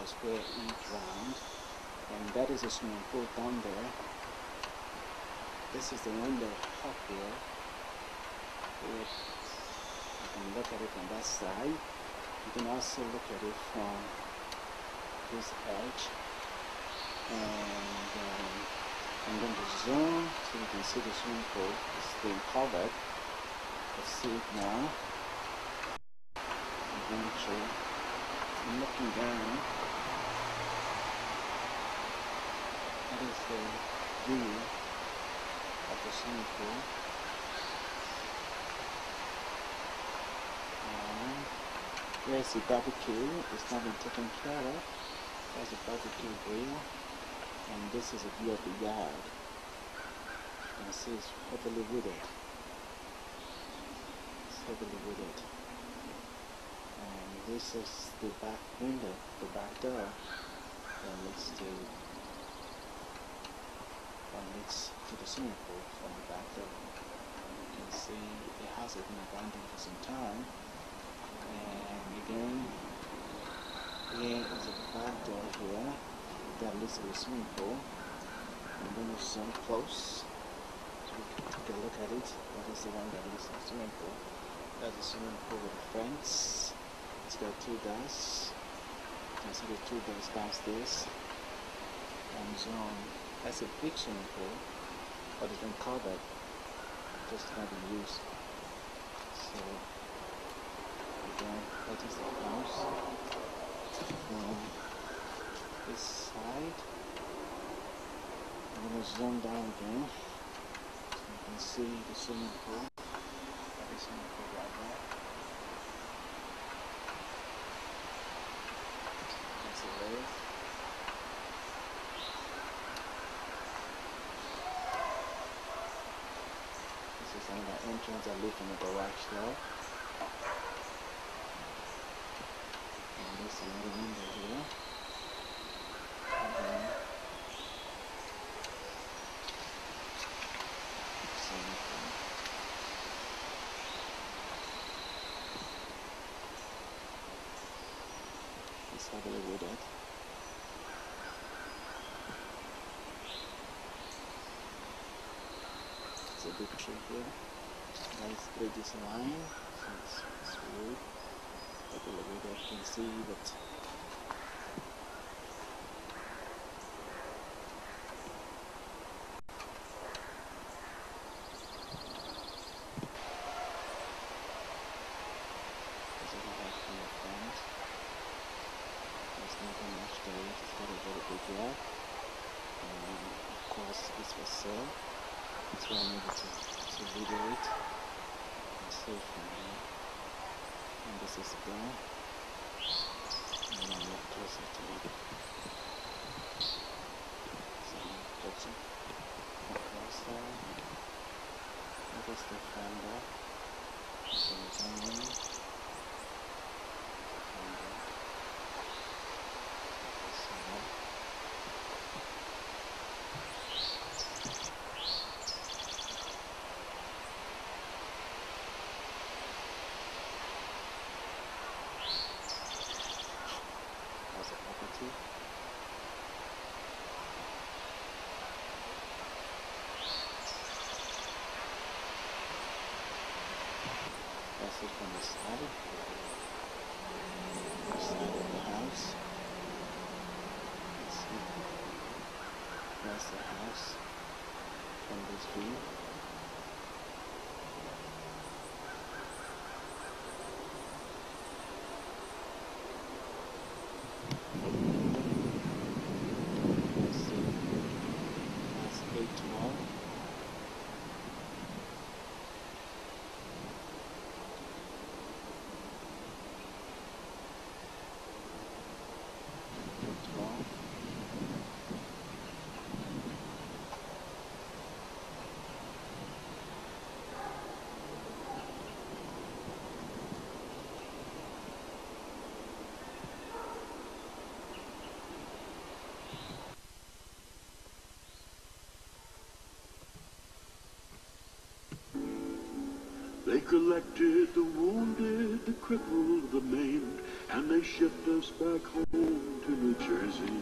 was where he drowned, and that is a swimming pool down there. This is the window up here. You can look at it from that side. You can also look at it from this edge. And I'm going to zoom so you can see the swimming pool. It's being covered. Let's see it now. I'm going to show you. I'm looking down. That is the view of the swimming pool. And there's the barbecue. It's not been taken care of. There's a barbecue grill. And this is a view of the yard. You can see it's heavily wooded. It's heavily wooded. And this is the back window, the back door that leads to the swimming pool from the back door. You can see the house has been abandoned for some time. And again, here is a back door here that leads to the swimming pool. I'm going to zoom close so we can take a look at it. That is the one that leads to the swimming pool. That's the swimming pool with a fence. It's got two doors. You can see the two doors downstairs. And that's a big swimming pool, but it's been covered, just not been used. So again, that is the house. This side, I'm going to zoom down again so you can see the swimming pool. That is swimming pool right there. That's the roof. This is another entrance. I live in the garage there. And this is another window here. It's heavily wooded. There's a big tree here. Nice bridges line. So it's wood. Heavily wooded. You can see that. Yeah, and of course this was sale. That's why I'm able to video it and see it from here. And this is the door. And I'll move closer to it. So I'm touching closer. That is the front door. So it's on. That's it from the side. The side of the house. Let's see. That's the house from this view. Let's see. That's 812. They collected the wounded, the crippled, the maimed, and they shipped us back home to New Jersey.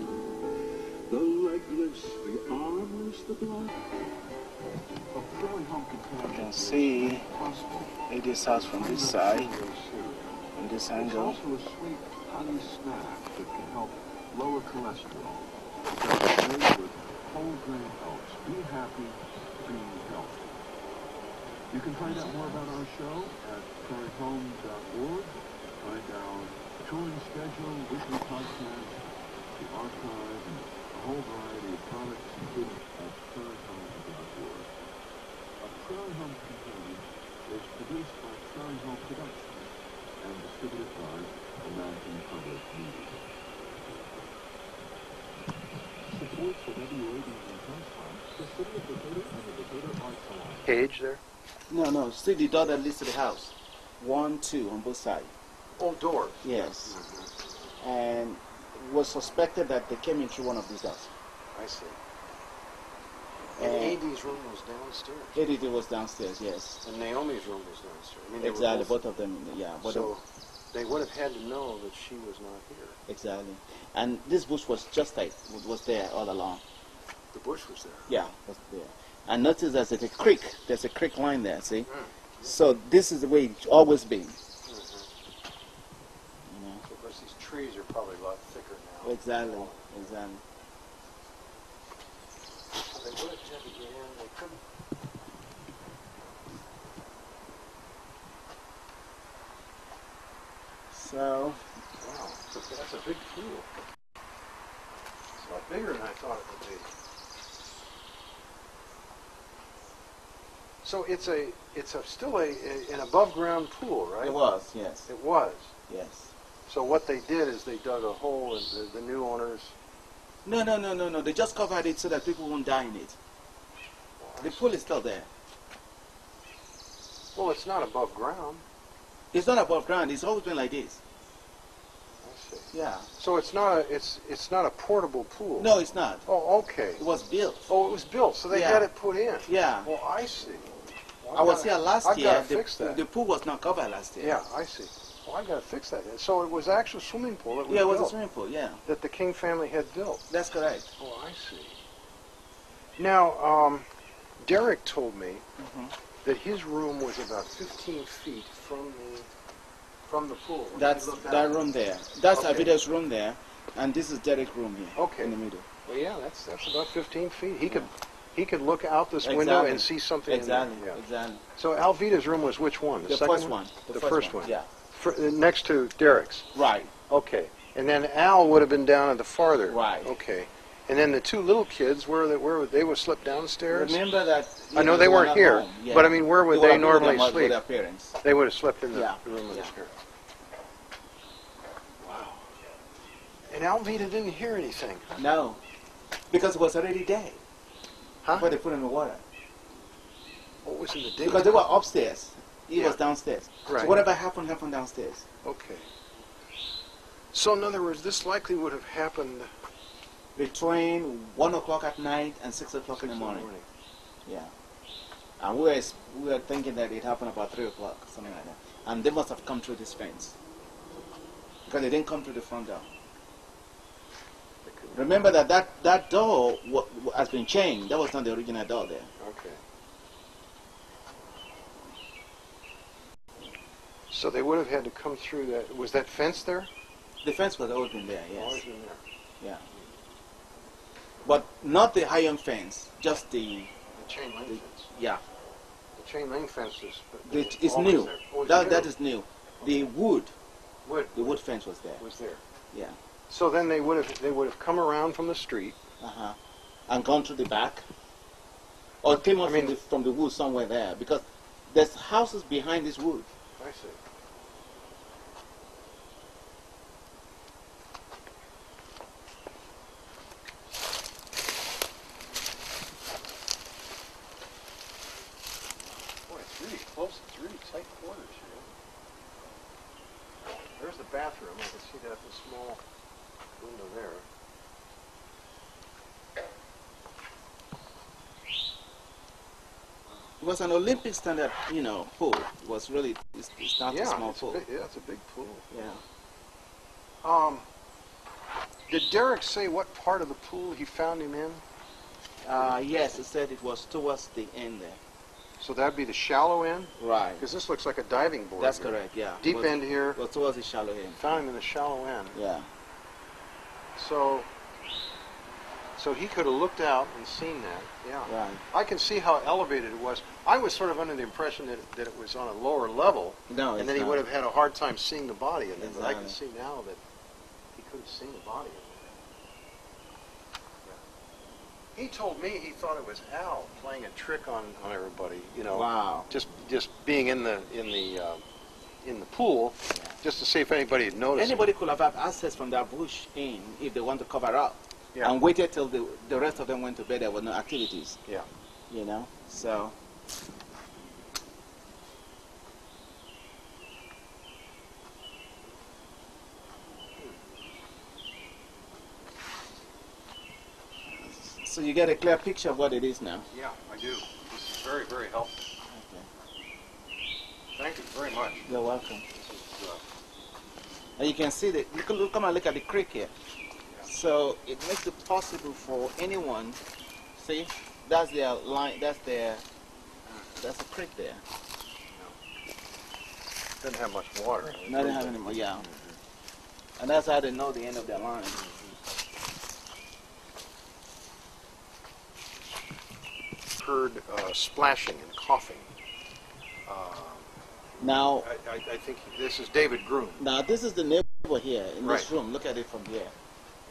The legless, the armless, the blind. A fairly home You companion can see possible. this house from this side, from this It's angle. also a sweet honey snack that can help lower cholesterol. It's made with whole grain oats. Be happy, be healthy. You can find out more about our show at prairiehome.org. Find our touring schedule, weekly podcast, the archive, and a whole variety of products, including at prairiehome.org. A Prairie Home Companion is produced by Prairie Home Productions and distributed by American Public Media. Support for WABC comes from the City of Decatur and the Decatur Arts Alliance. Page there? No, see the door that leads to the house. 1, 2 on both sides. Oh, doors. Yes. And it was suspected that they came in through one of these doors. I see. And A.D.'s room was downstairs. ADD was downstairs, yes. And Naomi's room was downstairs. I mean, they Exactly, were both of them, yeah. so they would have had to know that she was not here. Exactly. And this bush was just like, was there all along. The bush was there. Yeah, was there. And notice there's a creek. There's a creek line there, see? So this is the way it's always been. You know? So, of course, these trees are probably a lot thicker now. Exactly, exactly. So they would have had to get in. They couldn't. So, Wow, that's a big pool. It's a lot bigger than I thought it would be. So it's still an above ground pool, right? it was, yes. It was. Yes. So what they did is they dug a hole, and the new owners. No. They just covered it so that people won't die in it. The pool is still there. Well, it's not above ground. It's not above ground. It's always been like this. I see. Yeah. So it's not a portable pool. No, it's not. Oh, okay. It was built. Oh, it was built, so they Yeah. had it put in. Yeah. Well, I see. Well, I was here last I've year. got to fix that. The pool was not covered last year. Yeah, I see. Well, I've got to fix that. So it was actual swimming pool that was Yeah, it was a built, swimming pool, yeah. that the King family had built. That's correct. Oh, I see. Now, Derek told me that his room was about 15 feet from the pool. That's He looked that out. room there. That's Okay. Avida's room there, and this is Derek's room here. Okay. In the middle. Well, yeah, that's about 15 feet. He could look out this window Exactly. and see something. Exactly. In there. Yeah. Exactly. So Alvida's room was which one? The second first one. The first one. Yeah. Next to Derek's. Right. Okay. And then Al would have been down at the farther. Right. Okay. And then the two little kids, where they would slip downstairs? Remember that. I know they weren't not here, home. Yeah. but I mean, where would they have been normally with sleep? their parents. They would have slept in the Yeah. room with Yeah. his parents. Wow. And Alvida didn't hear anything. No, because it was already day. Huh? Before they put in the water. What was in the day? Because they were upstairs. He Yeah. was downstairs. Right. So whatever happened downstairs. Okay. So in other words, this likely would have happened Between 1 o'clock at night and 6 o'clock in the morning. Yeah. And we were thinking that it happened about 3 o'clock, something like that. And they must have come through this fence. Because they didn't come through the front door. Remember that door has been changed. That was not the original door there. Okay. So they would have had to come through that. Was that fence there? The fence was always been there, Always yes. been there. Yeah. But not the iron fence, just the, The chain link fence. yeah. The chain link fence is. It's always new. there. Oh, it's That new. is new. The wood fence was there. Was there. Yeah. So then they would have come around from the street. Uh-huh. And gone through the back. Or came out from the wood somewhere there. Because there's houses behind this wood. I see. Boy, it's really close. It's really tight quarters here. There's the bathroom. I can see that the small window there. It was an Olympic standard, pool. It was really, it's not a small it's pool. it's a big pool. Yeah. Did Derek say what part of the pool he found him in? Yes, it said it was towards the end there. So that'd be the shallow end? Right. Because this looks like a diving board. That's here. correct, yeah. Deep end here. Well, towards the shallow end. Found him in the shallow end. Yeah. So he could have looked out and seen that. Yeah. Right. I can see how elevated it was. I was sort of under the impression that it was on a lower level. No, and then he would have had a hard time seeing the body in there. But I can Exactly. see now that he could have seen the body in there. Yeah. He told me he thought it was Al playing a trick on everybody. You know. Wow. Just being in the pool, just to see if anybody had noticed. Anybody could have had access from that bush in if they want to cover up. Yeah. And waited till the rest of them went to bed. There were no activities. Yeah. You know, so. So you get a clear picture of what it is now. Yeah, I do. This is very, very helpful. Okay. Thank you very much. You're welcome. This is, And you can see that you can come and look at the creek here. So it makes it possible for anyone. See, that's their line. That's a creek there. doesn't have much water. Not they have any more. Yeah. And that's how they know the end of their line. Heard splashing and coughing. Now, I think this is David Groom. now this is the neighbor here in this Right. room. Look at it from here.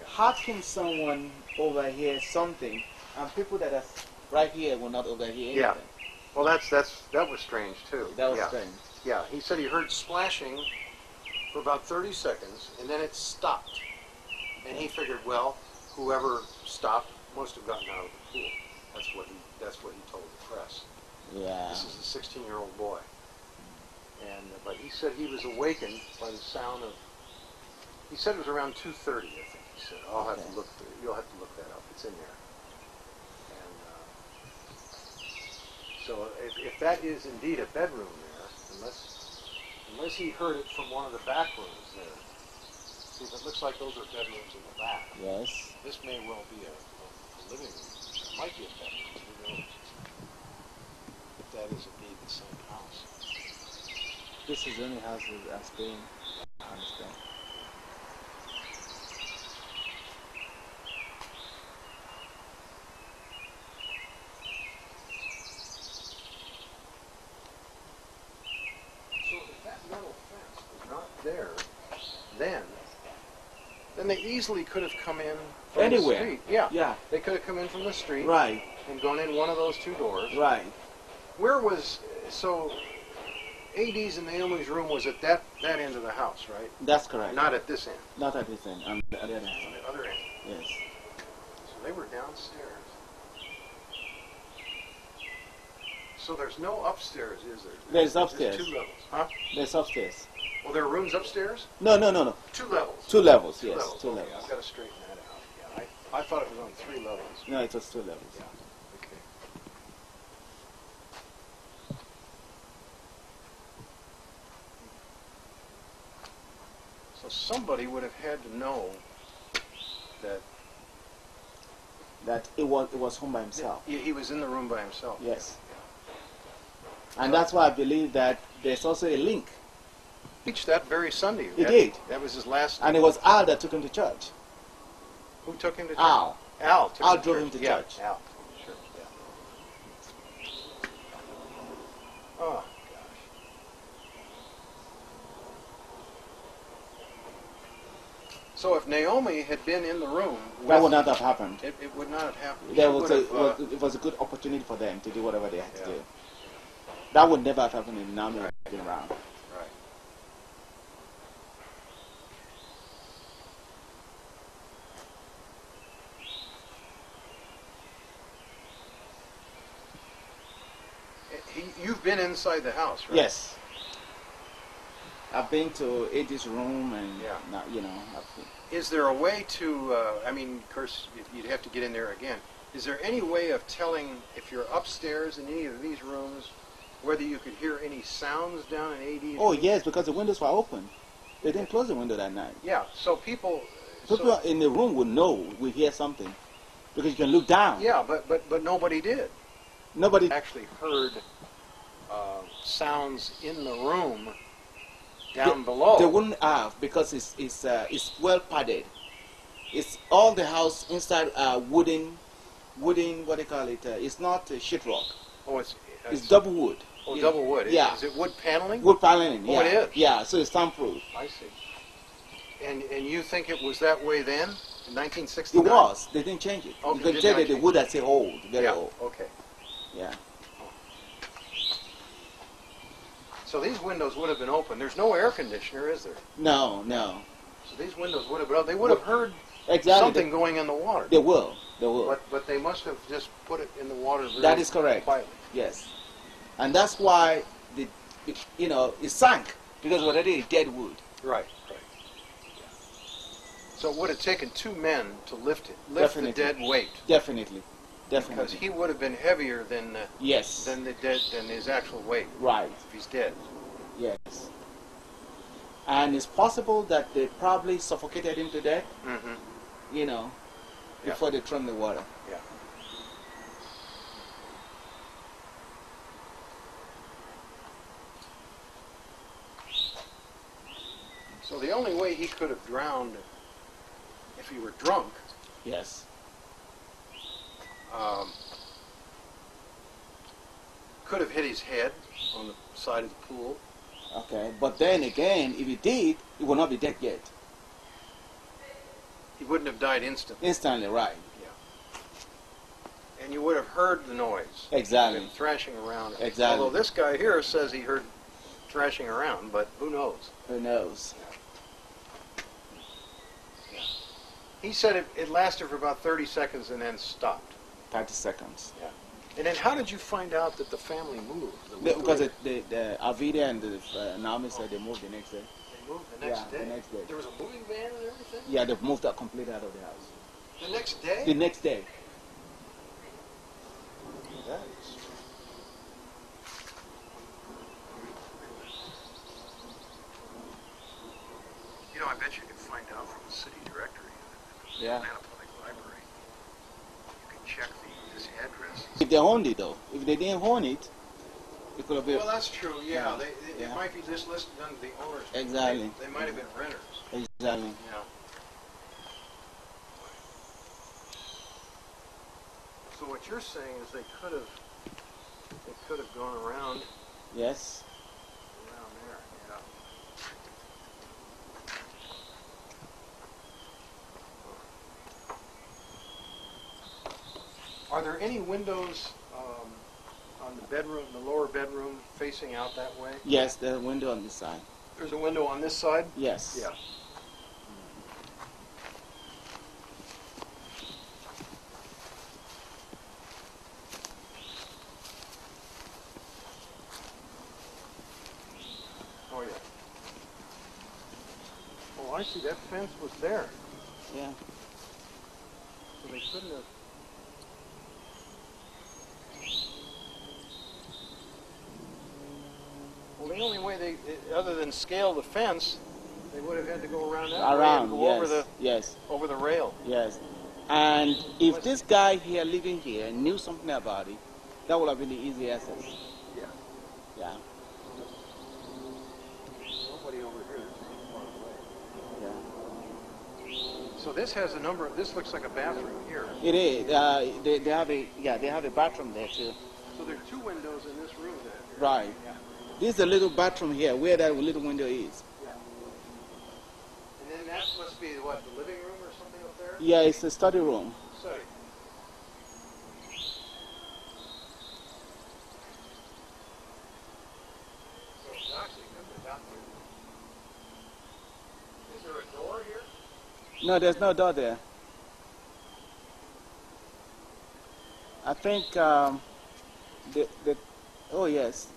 How can someone overhear something and people that are right here will not overhear anything? Yeah. Well, that was strange too. That was yeah. strange. Yeah, he said he heard splashing for about 30 seconds, and then it stopped. And he figured, well, whoever stopped must have gotten out of the pool. That's what he told the press. Yeah. This is a 16-year-old boy. And but he said he was awakened by the sound of. He said it was around 2:30. I think he said. I'll have to look. You'll have to look that up. It's in there. And so if that is indeed a bedroom there, unless he heard it from one of the back rooms there. See, it looks like those are bedrooms in the back. Yes. This may well be a living room. It might be a bedroom. Who knows? If that is indeed the same house. This is the only house that's been. I understand. So if that metal fence was not there, then they easily could have come in from Anywhere. the street. Yeah. Yeah. They could have come in from the street Right. and gone in one of those two doors. Right. Where was AD's and Naomi's room was at that end of the house, right? That's correct. Not at this end. Not at this end. On the other On hand. the other end. Yes. So they were downstairs. So there's no upstairs, is there? There's upstairs. There's two levels. Huh? There's upstairs. Well, there are rooms upstairs? No. 2 levels. 2 levels. Two Yes. levels. 2 Okay, levels. I've got to straighten that out. Yeah, I thought it was on 3 levels. No, it was 2 levels. Yeah. Okay. So somebody would have had to know that That it was home by himself. he was in the room by himself. Yes. And that's why I believe that there's also a link. Preached that very Sunday. He did. That was his last. And it was Al that took him to church. Who took him to church? Al. Al. Took Al him drove him to yeah, church. Al. Sure. Yeah. Oh gosh. So if Naomi had been in the room, That would not have happened. It would not have happened. There She was would have, it was a good opportunity for them to do whatever they had to Yeah. do. That would never have happened if Naomi had been around. right. You've been inside the house, right? Yes. I've been to Eddie's room and, Yeah. not, you know, Is there a way to, I mean, of course, you'd have to get in there again. Is there any way of telling if you're upstairs in any of these rooms, whether you could hear any sounds down in AD's oh room? yes, because the windows were open. They didn't close the window that night. Yeah, so people, People in the room would know we hear something because you can look down. Yeah, but nobody did. Nobody Actually heard sounds in the room down below. They wouldn't have because it's well padded. It's all the house inside wooden. What do you call it? It's not sheetrock. Oh, It's double wood. Oh, double wood. Yeah. Is it wood paneling? Wood paneling. Yeah. Oh, it is. Yeah. So it's soundproof. I see. And you think it was that way then, in It 1969? was. They didn't change it. Okay, You can did tell not that the change wood is old, very Yeah. old. Okay. Yeah. So these windows would have been open. There's no air conditioner, is there? No, no. So these windows would have been open. They would have heard Exactly. something going in the water. They will. They will. But they must have just put it in the water very That is correct. quietly. Yes. And that's why it sank because it was already dead wood. Right. So it would have taken two men to lift Definitely. the dead weight. Definitely. Because Definitely. he would have been heavier than Yes. than his actual weight Right. if he's dead. Yes. And it's possible that they probably suffocated him to death, Mm-hmm. Yeah. before they threw him in the water. Yeah. So the only way he could have drowned if he were drunk Yes. could have hit his head on the side of the pool. Okay. But then again, if he did, he will not be dead yet. He wouldn't have died instantly. Instantly, right. And you would have heard the noise. Exactly. Him thrashing around. Exactly. Although this guy here says he heard thrashing around, but who knows? Who knows? He said it lasted for about 30 seconds and then stopped. 30 seconds. And then how did you find out that the family moved? Because the Alvida and Naomi said they moved the next day. They moved the next day? The next day. There was a moving van and everything? Yeah, they've moved that completely out of the house. The next day? The next day. That is... You know, I bet you could find out from the city directory in the Yeah. Atlanta Public Library. You can check this address. If they owned it, though. If they didn't own it, it could have been... Well, that's true, yeah. Yeah. It Yeah. might be just listed under the owners. Exactly. They might have been renters. Exactly. Yeah. So what you're saying is they could have gone around Yes. there, yeah. Are there any windows on the bedroom, the lower bedroom, facing out that way? Yes, the window on this side. There's a window on this side? Yes. Yeah. Oh, yeah. Oh, I see. That fence was there. Yeah. So they couldn't have... Well, the only way other than scale the fence, they would have had to go around that way and Around, go yes. over the rail. Yes. And if this guy here living here knew something about it, that would have been the easy access. Yeah. Yeah. Nobody over here. Yeah. So this has a number. This looks like a bathroom here. It is. They have a bathroom there too. So there are two windows in this room then. Right. Yeah. This is a little bathroom here, where that little window is. Yeah. And then that must be what, the living room or something up there? Yeah, it's a study room. Study. So it's actually good without you. Is there a door here? No, there's no door there. I think oh yes.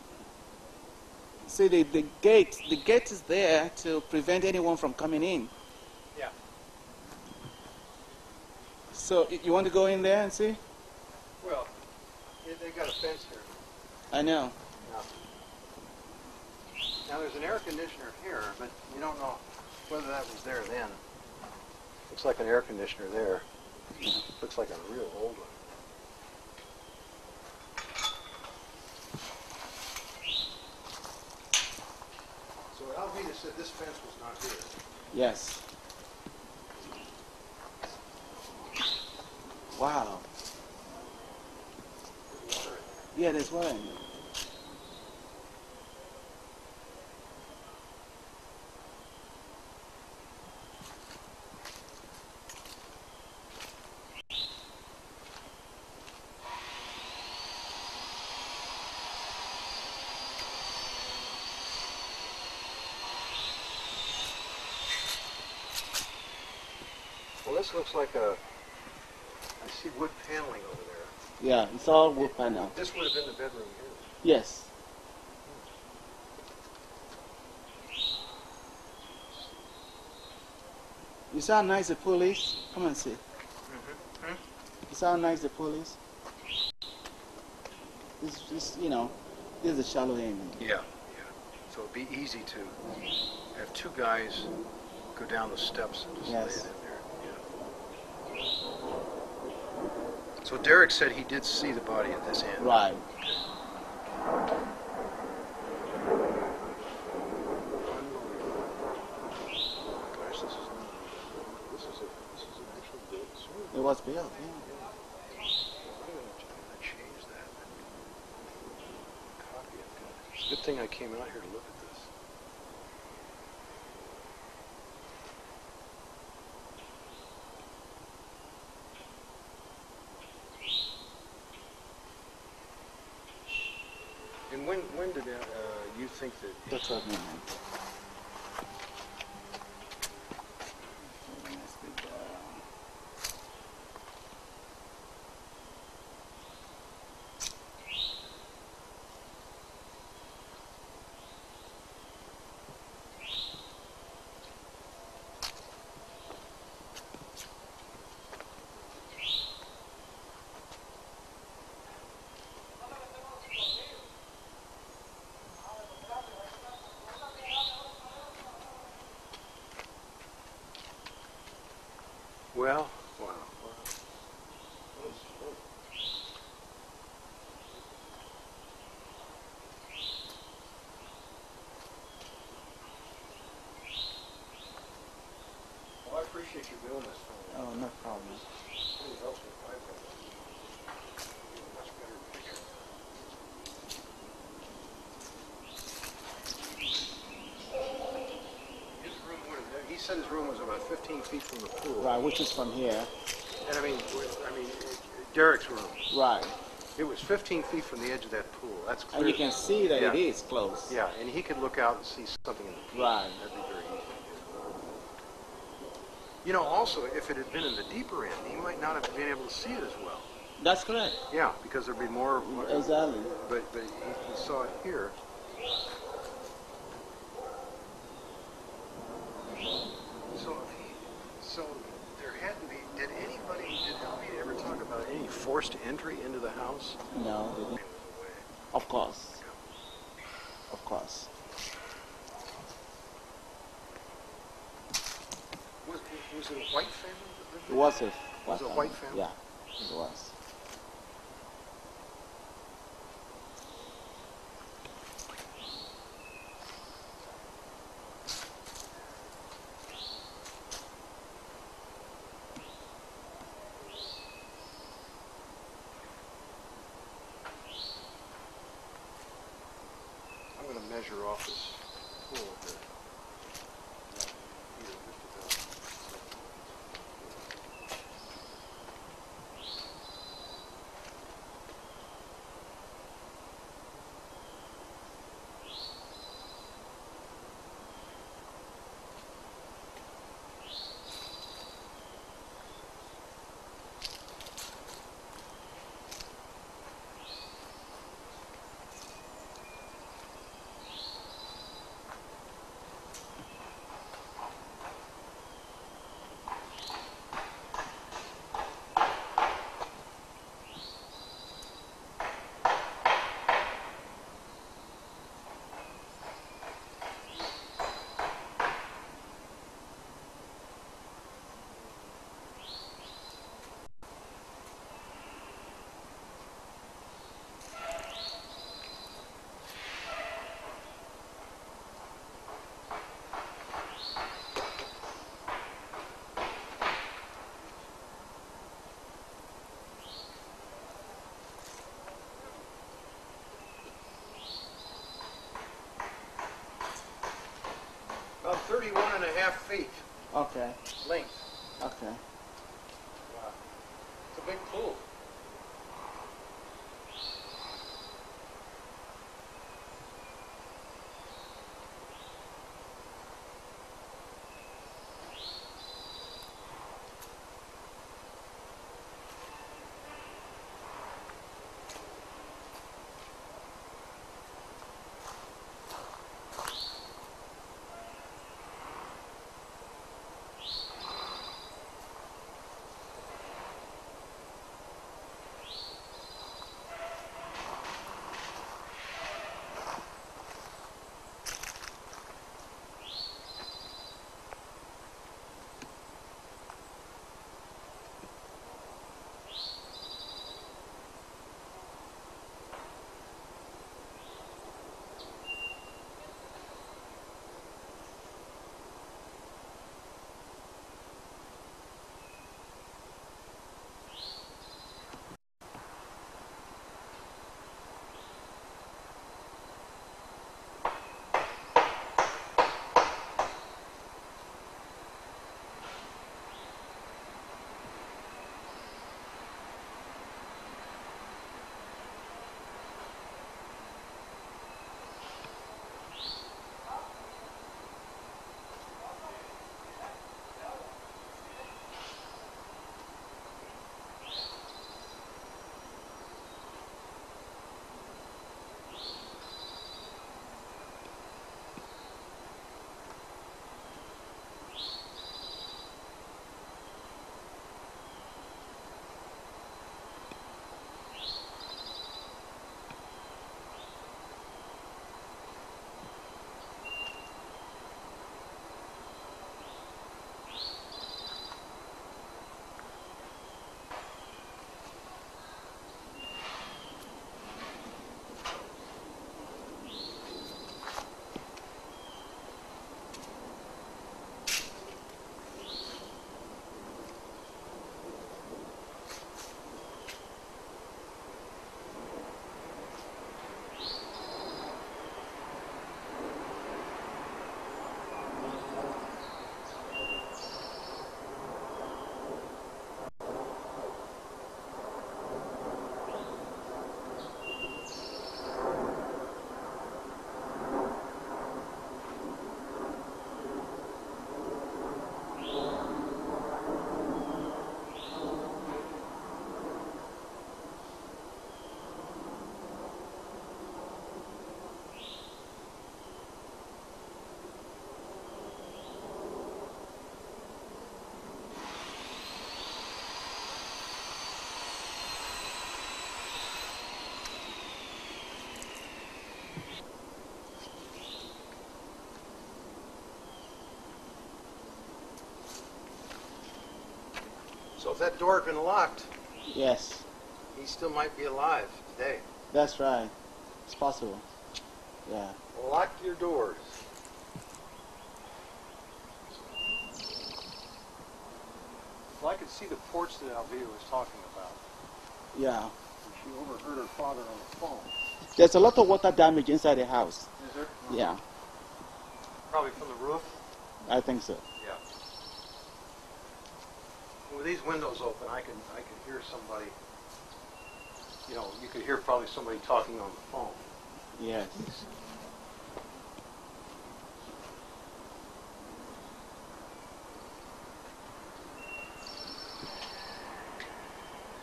See, the gate is there to prevent anyone from coming in. Yeah. So you want to go in there and see? Well, they got a fence here. I know. Now there's an air conditioner here, but you don't know whether that was there then. Looks like an air conditioner there. Looks like a real old one. So Alvina said this fence was not here. Yes. Wow. Yeah, there's water in it. Well, this looks like a... I see wood paneling over there. Yeah, it's all wood panel. This would have been the bedroom here. Yes. You see how nice the pool is? Come and see. You see how nice the pool is? This, you know, this is a shallow end. Yeah, yeah. So it'd be easy to have two guys go down the steps and just lay it in there. Yeah. So Derek said he did see the body at this end. Right. Gosh, this is an actual built sword. It was built, yeah. I'm going to change that. Copy it. It's a good thing I came out here to look at this. And when did you think that... That's what I mean. Well. Well, I appreciate you doing this for me. Oh, no problem. It really helps me find a much better picture. His room he said his room was about 15 feet from the pool. Right, which is from here. And I mean, Derek's room. Right. It was 15 feet from the edge of that pool. That's clear. And you can see that Yeah. it is close. Yeah, and he could look out and see something in the pool. Right. That'd be very easy. You know, also, if it had been in the deeper end, he might not have been able to see it as well. That's correct. Yeah, because there'd be more. Exactly. But he saw it here. So there had to be. Did Alvina ever talk about any forced entry into the house? No, they didn't. Of course. Of course. Was it a white family that lived It there? was a Was it a white family? Yeah, it was. I'm going to measure off this pool here. Here, just about. about 31.5 feet Okay. length. Okay. Wow. It's a big pool. So if that door had been locked, Yes. he still might be alive today. That's right. It's possible. Yeah. Lock your doors. Well, I could see the porch that Alvia was talking about. Yeah. She overheard her father on the phone. There's a lot of water damage inside the house. Is there? Yeah. Probably from the roof? I think so. Yeah. With these windows open, I can hear somebody, you know, you could hear probably somebody talking on the phone. Yes.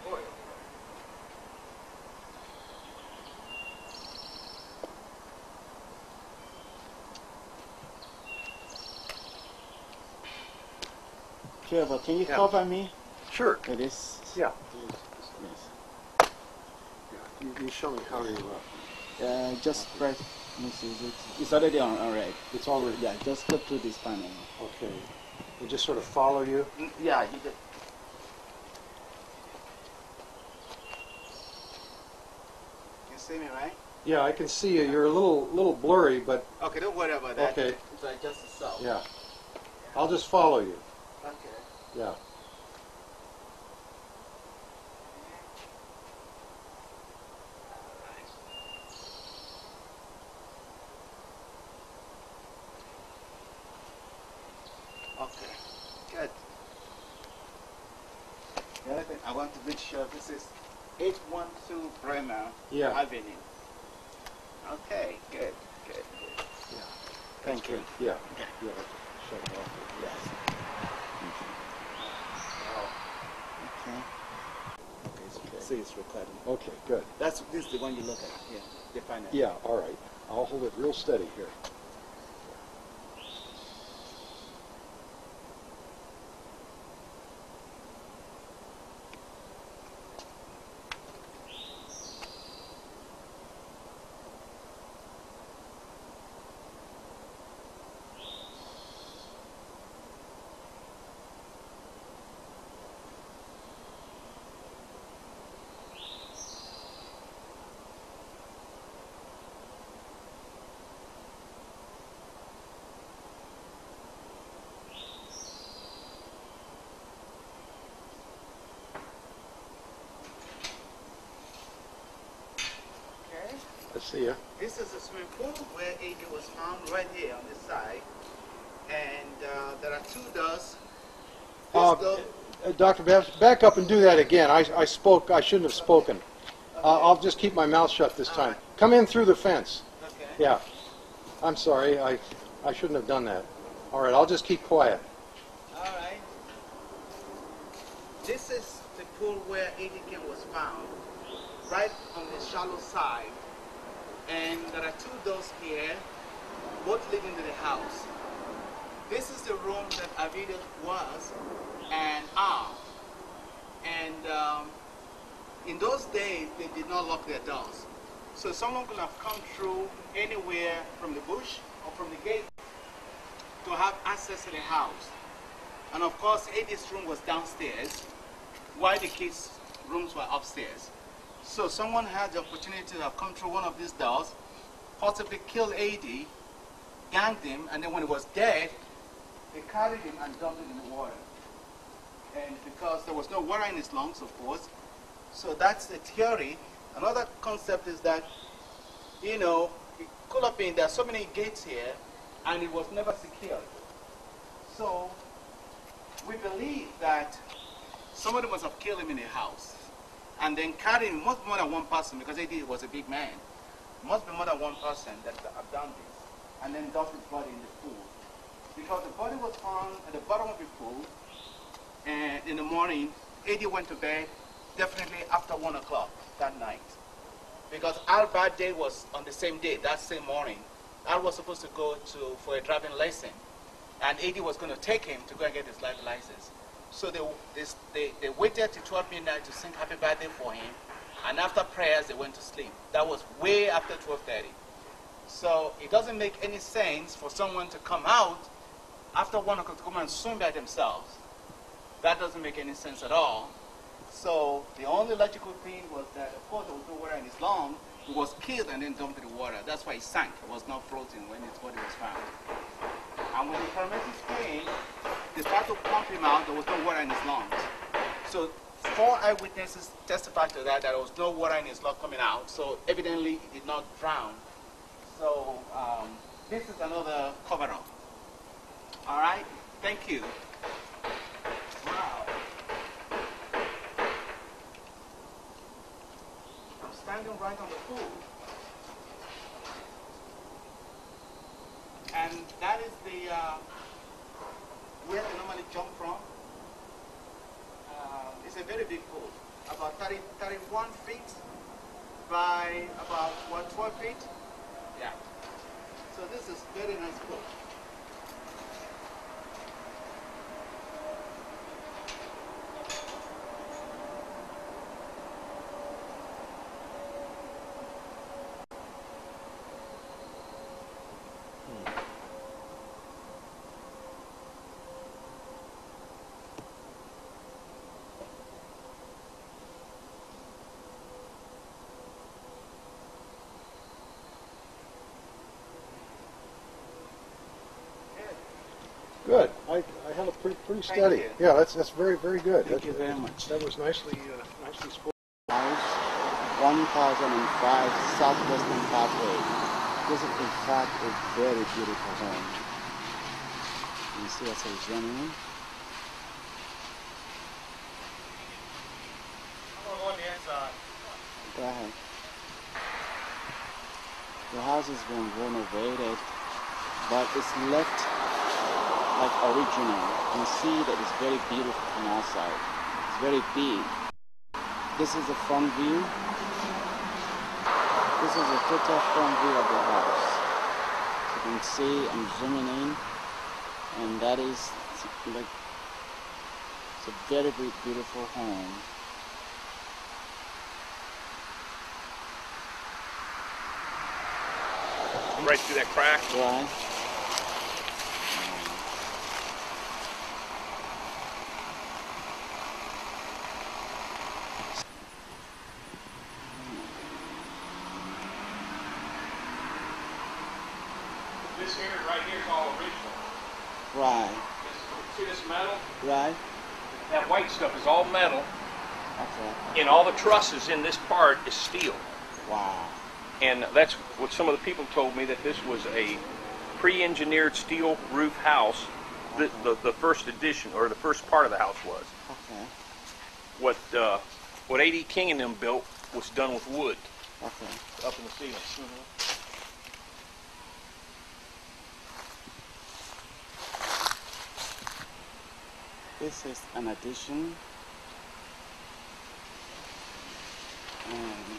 Boy. Trevor, can you Yeah. cover me? Sure. It is. Yeah. Yes. Yeah. You show me how to. Just press. Let me see. It's already on red. It's already. Yeah. Just go through this panel. Okay. They just sort of follow you. Yeah. You just. You see me, right? Yeah, I can see you. You're a little blurry, but Okay. Don't worry about that. okay. It's like just a cell. Yeah. I'll just follow you. Okay. Yeah. Okay, good. The other thing, I want to make sure this is 812 Bremer Avenue. Okay, good, good. Yeah. Thank you. Yeah. Yeah. Shut it off. Yes. Okay. Okay, see it's recording. Okay, good. This is the one you look at, yeah, the final. Yeah, all right. I'll hold it real steady here. I see you. This is a swimming pool where AD was found right here on this side. And there are two doors. Dr. Babs, back up and do that again. I spoke. I shouldn't have spoken. I'll just keep my mouth shut this time. Come in through the fence. Okay. Yeah. I'm sorry. I shouldn't have done that. All right. I'll just keep quiet. All right. This is the pool where AD King was found, right on the shallow side. And there are two doors here, both leading to the house. This is the room that Avida was and are. And in those days, they did not lock their doors. So someone could have come through anywhere from the bush or from the gate to have access to the house. And of course, Eddie's room was downstairs, while the kids' rooms were upstairs. So someone had the opportunity to have come through one of these doors, possibly killed AD, ganged him, and then when he was dead, they carried him and dumped him in the water. And because there was no water in his lungs, of course, so that's the theory. Another concept is that, you know, it could have been, there are so many gates here, and it was never secured. So we believe that somebody must have killed him in a house, and then carried him, must be more than one person, because AD was a big man. Must be more than one person that have done this, and then dumped his body in the pool. Because the body was found at the bottom of the pool, and in the morning, AD went to bed definitely after 1 o'clock that night. Because our birthday was on the same day, that same morning. I was supposed to go for a driving lesson, and AD was going to take him to go and get his driving license. So they waited till 12 midnight to sing happy birthday for him, and after prayers they went to sleep. That was way after 12:30. So it doesn't make any sense for someone to come out after 1 o'clock to come and swim by themselves. That doesn't make any sense at all. So the only logical thing was that, of course, there was no water in his lung. He was killed and then dumped in the water. That's why he sank. He was not floating when his body was found. And when the paramedics came, they started to pump him out. There was no water in his lungs. So 4 eyewitnesses testified to that there was no water in his lung coming out. So evidently he did not drown. So this is another cover-up. All right? Thank you. Wow. I'm standing right on the pool. And that is the where they normally jump from. It's a very big pool, about 31 feet by about, what, 12 feet? Yeah. So this is very nice pool. Good. I held it pretty steady. you. Yeah, that's very good. Thank you very much. That was nicely spoken. House, 1005 Southwestern Parkway. This is in fact a very beautiful home. You see us zooming in. I'm on the inside. Go ahead. The house has been renovated, but it's left like original. You can see that it's very beautiful from outside. It's very big. This is the front view. This is a total front view of the house. You can see I'm zooming in, and that is like, it's a very, very beautiful home. Right through that crack. Right. This here, right here, is all original. Right. See this metal? Right. That white stuff is all metal, Okay. and all the trusses in this part is steel. Wow. And that's what some of the people told me, that this was a pre-engineered steel roof house. The first edition, or the first part of the house was. Okay. What A.D. King and them built was done with wood Okay. up in the ceiling. This is an addition. And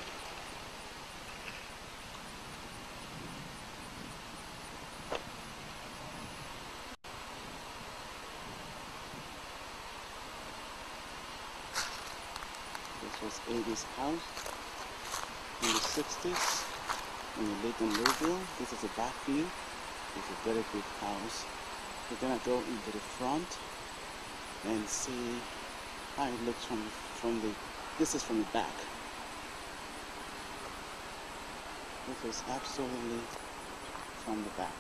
this was A.D.'s house in the 60s when he lived in Louisville. This is a back view. It's a very big house. We're gonna go into the front and see how it looks from the, this is from the back. This is absolutely from the back.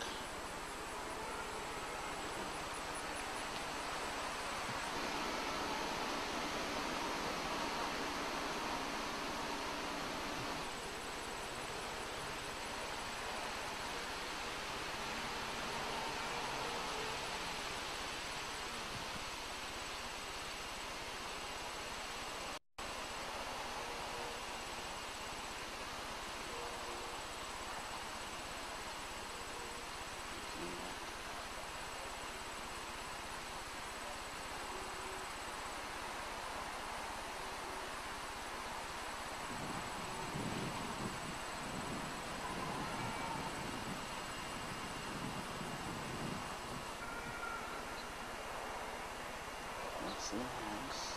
That's the house.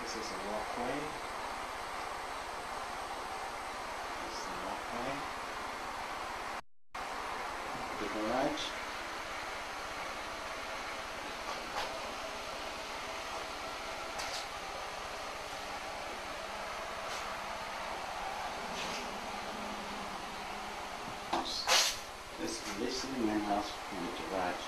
This is a walkway. This is a walkway. The garage. This is the main house from the garage.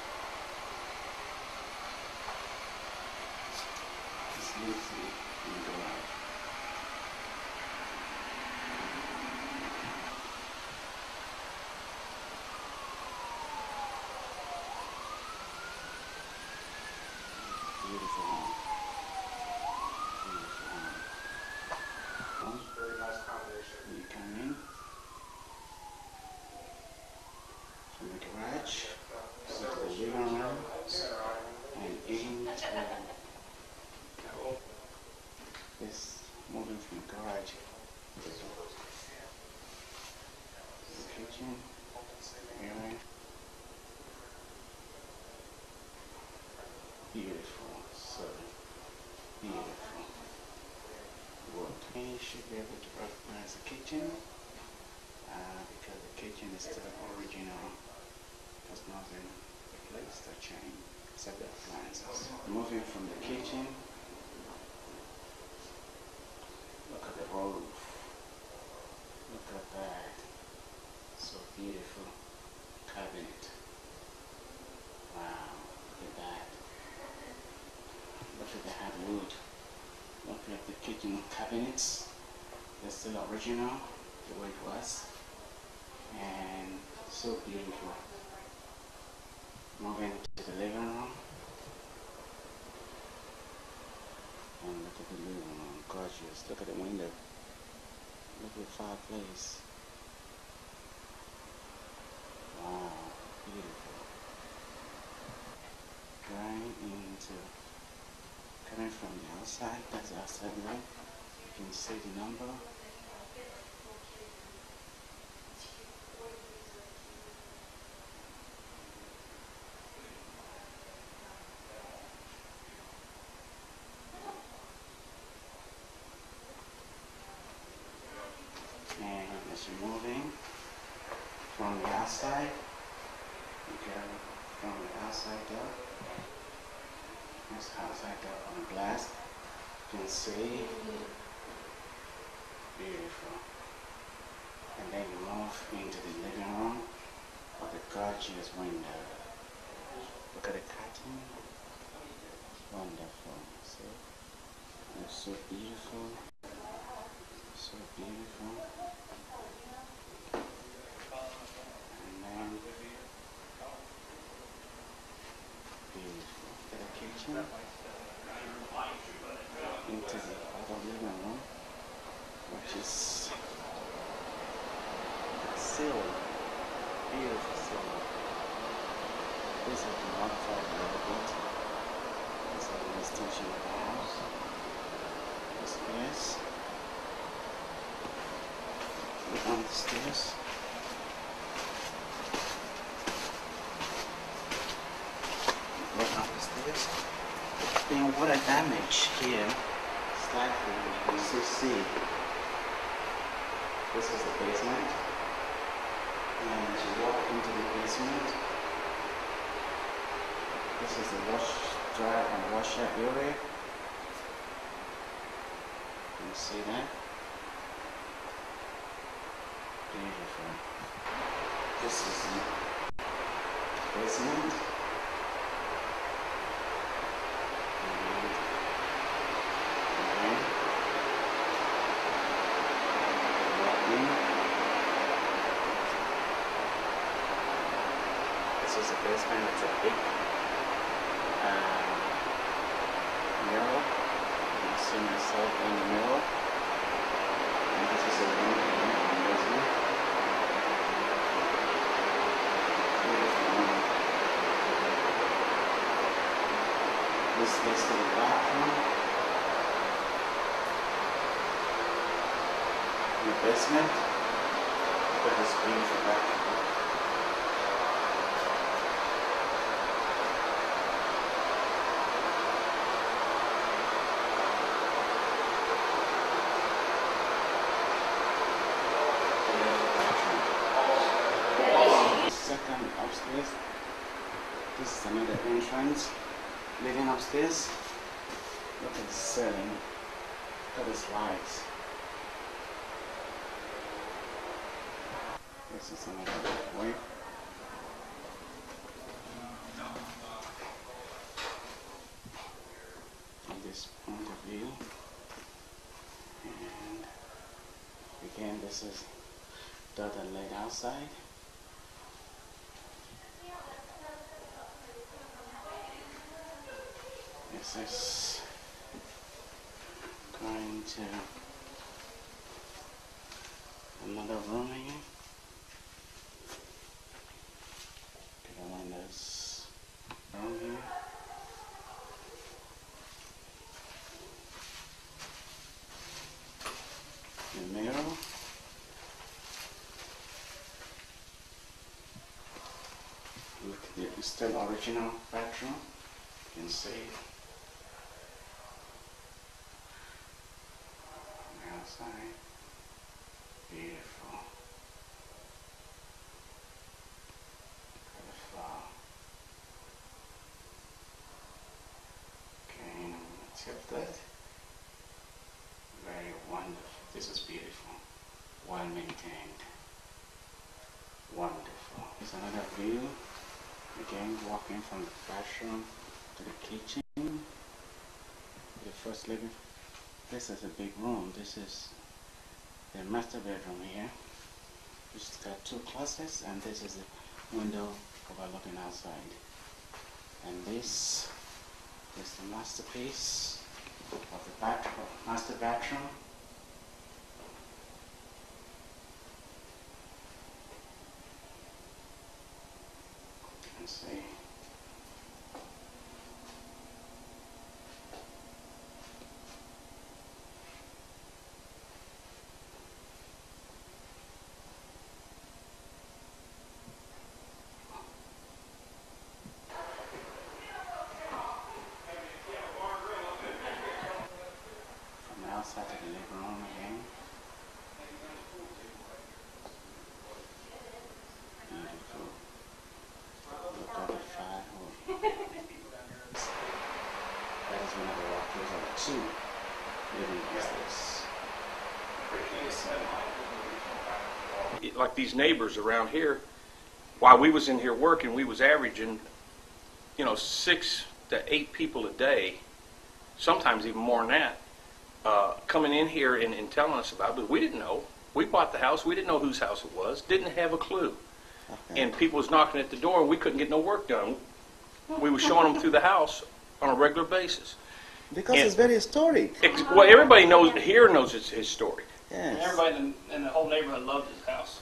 This lives in the garage. Beautiful home. Beautiful home. Very nice combination. You come in from the garage, into the living room, and into this, moving from the garage to the kitchen area. Beautiful, so beautiful. Well, you should be able to recognize the kitchen. kitchen is still original. There's nothing replaced or changed except the appliances. Moving from the kitchen, look at the roof. Look at that. So beautiful. Cabinet. Wow, look at that. Look at the hardwood. Look at the kitchen cabinets. They're still original, the way it was. And so beautiful. Moving to the living room. And look at the living room. Gorgeous. Look at the window. Look at the fireplace. Wow, beautiful. Going into, coming from the outside, that's the outside room. You can see the number. And as you're moving from the outside, you go from the outside door. There's the outside door on the glass. You can see. Beautiful. And then you move into the living room with the gorgeous window. Look at the curtain. Wonderful. See? It's so beautiful. So beautiful. And then beautiful. Look at the kitchen. Into the other living room, which is ceiling. Beautiful ceiling. This has been modified a little bit. This is an extension of the house. The stairs. Look on the stairs. Look on the stairs. Then water damage here. Slightly, you can still see. This is the basement. And as you walk into the basement, this is the wash, dry and washer area. Can you see that? Beautiful. This is the basement. This is the basement. It's a big mirror. You can see myself in the mirror. And this is a room in the basement. Beautiful room. This is the bathroom. In the basement. Look at this beautiful bathroom. Upstairs. This is another entrance. Leading upstairs. Look at the ceiling. Look at the lights. This is another way. From this point of view. And again, this is dotted laid outside. This is going to another room again. The windows room here. The mirror. Look at the still original bathroom. You can see. Outside. Beautiful. Here's another view. Again, walking from the bathroom to the kitchen. The first living. This is a big room. This is the master bedroom here. It's got two closets, and this is the window overlooking outside. And this is the masterpiece of the master bathroom. Let's see. From the outside to the living room again. Beautiful. Look at the firewood. That is one of the walkways of the two living spaces. Like these neighbors around here, while we was in here working, we was averaging, 6 to 8 people a day, sometimes even more than that, coming in here and telling us about it. But we didn't know. We bought the house. We didn't know whose house it was. Didn't have a clue. Okay. And people was knocking at the door, and we couldn't get no work done. We were showing them through the house on a regular basis. Because And- it's very historic. Well, everybody knows knows it's his story. Yes. Everybody in the whole neighborhood loved his house.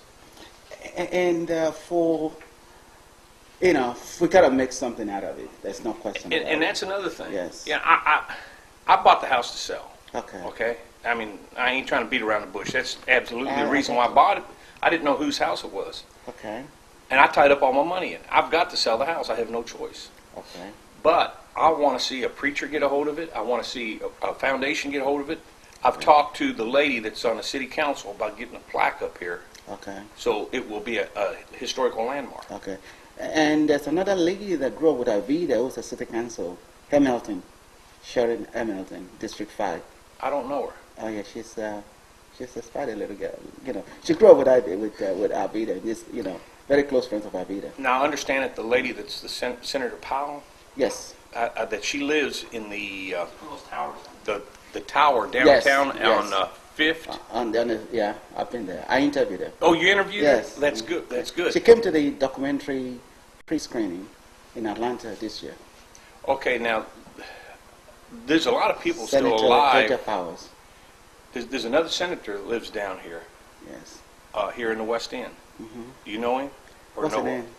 And for, we gotta make something out of it. There's no question about And it. that's another thing. Yes. Yeah, I bought the house to sell. Okay. Okay? I mean, I ain't trying to beat around the bush. That's absolutely the Ah, reason okay. why I bought it. I didn't know whose house it was. Okay. And I tied up all my money in it. I've got to sell the house. I have no choice. Okay. But I want to see a preacher get a hold of it. I want to see a foundation get a hold of it. I've talked to the lady that's on the city council about getting a plaque up here, Okay. so it will be a historical landmark. Okay. And there's another lady that grew up with Avida, who's a city council, Hamilton, Sharon Hamilton, District 5. I don't know her. Oh yeah, she's a spotty little girl. She grew up with Avida. This, very close friends of Avida. Now, I understand that the lady that's the Senator Powell, Yes. that she lives in the Those towers. the tower Yes, downtown yes. on 5th. Yeah, I've been there. I interviewed her. Oh, you interviewed Yes. her? That's good. That's good. She came to the documentary pre-screening in Atlanta this year. Okay, now, there's a lot of people Senator still alive. Georgia Powers. There's another senator that lives down here, Yes. here in the West End. Mm-hmm. Do you know him? Or What's know her him? name?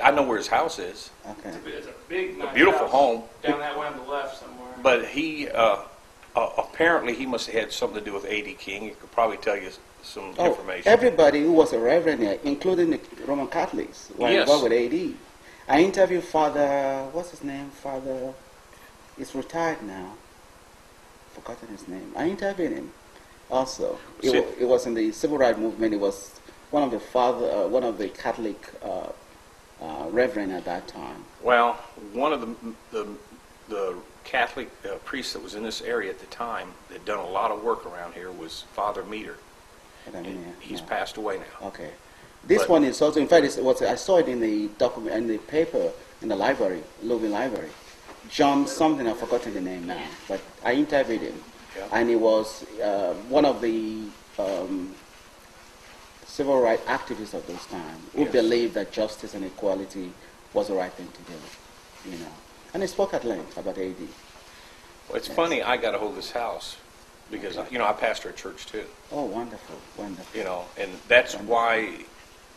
I know where his house is, Okay. It's a big, nice beautiful house home. down that way on the left somewhere. but he apparently he must have had something to do with A.D. King. He could probably tell you some information. Everybody who was a reverend here, including the Roman Catholics, were Yes. involved with AD. I interviewed Father, what's his name? Father, he's retired now. Forgotten his name. I interviewed him also. It was in the civil rights movement. It was one of the Catholic reverend at that time. Well, one of the Catholic priest that was in this area at the time that had done a lot of work around here was Father Meter. But I mean, He's yeah. passed away now. Okay. This But- one is also, in fact, I saw it in the document, in the paper, in the library, Louisville Library. John something, I've forgotten the name now, but I interviewed him. Yeah. And he was one of the civil rights activists of those times who Yes. believed that justice and equality was the right thing to do, And he spoke at length about AD. Well, it's Yes. funny, I got a hold of this house because, I pastor a church too, Oh, wonderful, wonderful. and that's Wonderful. why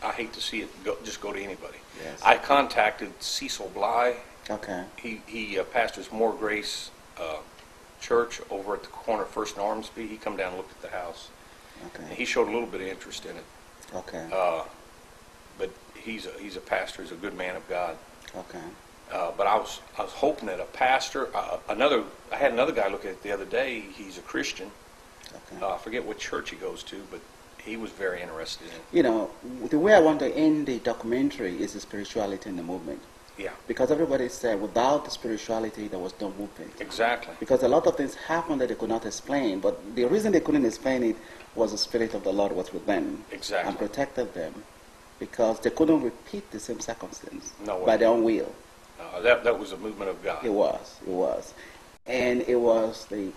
I hate to see it just go to anybody. Yes. I contacted Cecil Bly. Okay. He pastors More Grace Church over at the corner of First and Ormsby. He come down and looked at the house. Okay. He showed a little bit of interest in it, Okay. but he's a pastor. He's a good man of God. Okay. But I was hoping that a pastor, I had another guy look at it the other day. He's a Christian. Okay. I forget what church he goes to, but he was very interested in it. The way I want to end the documentary is the spirituality in the movement. Yeah, Because everybody said without the spirituality, there was no movement. exactly. Because a lot of things happened that they could not explain, but the reason they couldn't explain it was the Spirit of the Lord was with them Exactly. and protected them. because they couldn't repeat the same circumstance No way. by their own will. That was a movement of God. It was. And it was the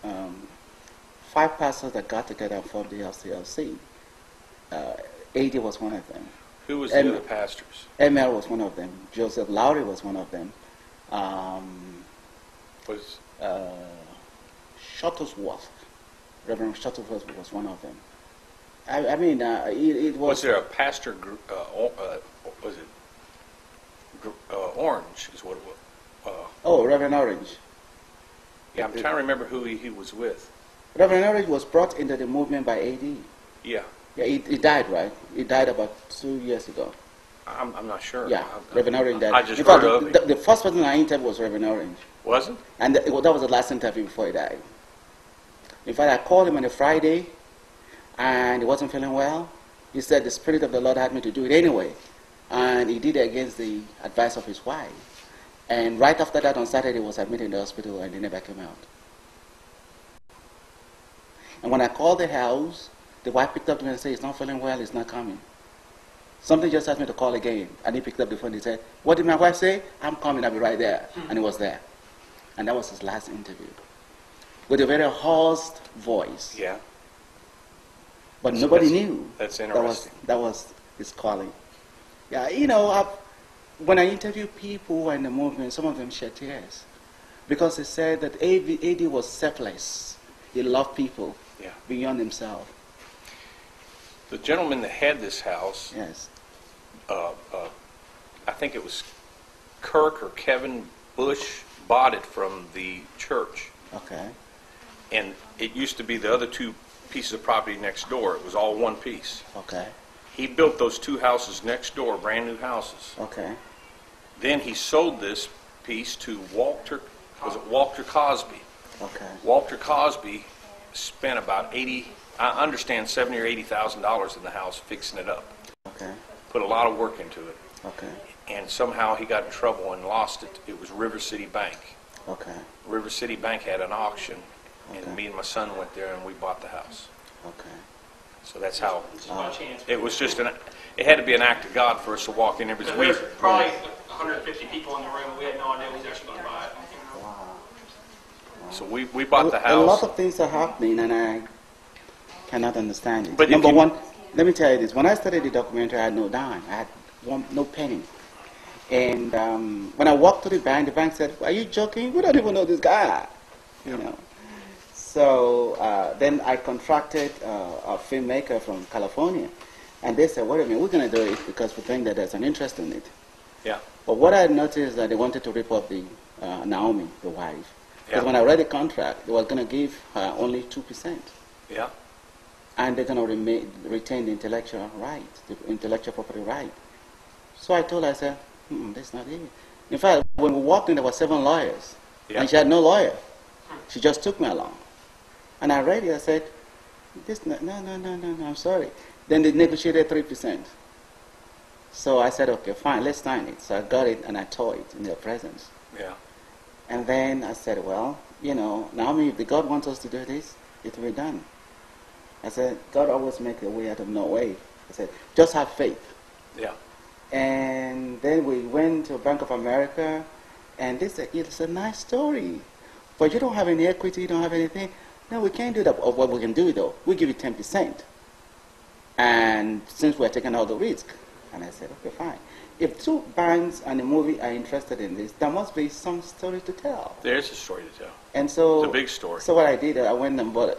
5 pastors that got together and formed the LCLC. AD was one of them. Who was the other pastors? ML was one of them. Joseph Lowry was one of them. Was Shuttlesworth, Reverend Shuttlesworth was one of them. I mean, it was... Was there a pastor group, was it Orange is what it was? Oh, Reverend Orange. Yeah, I'm trying to remember who he was with. Reverend Orange was brought into the movement by AD. Yeah. Yeah, he died, right? He died about 2 years ago. I'm not sure. Yeah, Reverend Orange died. I just In fact, heard of him. the first person I interviewed was Reverend Orange. Wasn't? And that was the last interview before he died. In fact, I called him on a Friday, and he wasn't feeling well. He said the Spirit of the Lord had me to do it anyway. And he did it against the advice of his wife. And right after that, on Saturday, he was admitted in the hospital, and he never came out. And when I called the house, the wife picked up to me and said, he's not feeling well, he's not coming. Something just asked me to call again. And he picked up the phone and he said, what did my wife say? I'm coming, I'll be right there. And he was there. And that was his last interview. With a very hoarse voice. Yeah. But So nobody knew. That's interesting. That was his calling. Yeah, you know, when I interview people who are in the movement, some of them shed tears. Because they said that AD was selfless. He loved people beyond himself. The gentleman that had this house, Yes. I think it was Kirk or Kevin Bush, bought it from the church. Okay. And it used to be the other 2 pieces of property next door. It was all one piece. Okay. He built those 2 houses next door, brand new houses. Okay. Then he sold this piece to Walter Cosby. Okay. Walter Cosby spent about $70,000 or $80,000 in the house fixing it up. Okay. Put a lot of work into it. Okay. And somehow he got in trouble and lost it. It was River City Bank. Okay. River City Bank had an auction, and Okay. me and my son went there and we bought the house. Okay. So that's how Just by chance. it was. It had to be an act of God for us to walk in there because There's probably 150 people in the room. We had no idea who was actually going to buy it. So we bought the house. A lot of things are happening, and I cannot understand it. But Number one, let me tell you this. When I started the documentary, I had no dime. I had no penny. And when I walked to the bank said, are you joking? We don't even know this guy. You know. So then I contracted a filmmaker from California. And they said, wait a minute, we're going to do it because we think that there's an interest in it. Yeah. But what I noticed is that they wanted to rip off the Naomi, the wife. Because Yeah. when I read the contract, they were going to give her only 2%. Yeah. And they're going to retain the intellectual right, the intellectual property right. So I told her, I said, that's not it. In fact, when we walked in, there were 7 lawyers. Yeah. And she had no lawyer. She just took me along. And I read it, I said, no, I'm sorry. Then they negotiated 3%. So I said, okay, fine, let's sign it. So I got it and I tore it in their presence. Yeah. And then I said, well, you know, Naomi, if the God wants us to do this, it will be done. I said, God always makes a way out of no way. I said, just have faith. Yeah. And then we went to Bank of America, and they said, it's a nice story, but you don't have any equity, you don't have anything. No, we can't do that. Or what we can do, though, we give you 10%. And since we're taking all the risk, and I said, okay, fine. If 2 banks and a movie are interested in this, there must be some story to tell. There's a story to tell. And so It's a big story. So what I did, I went and went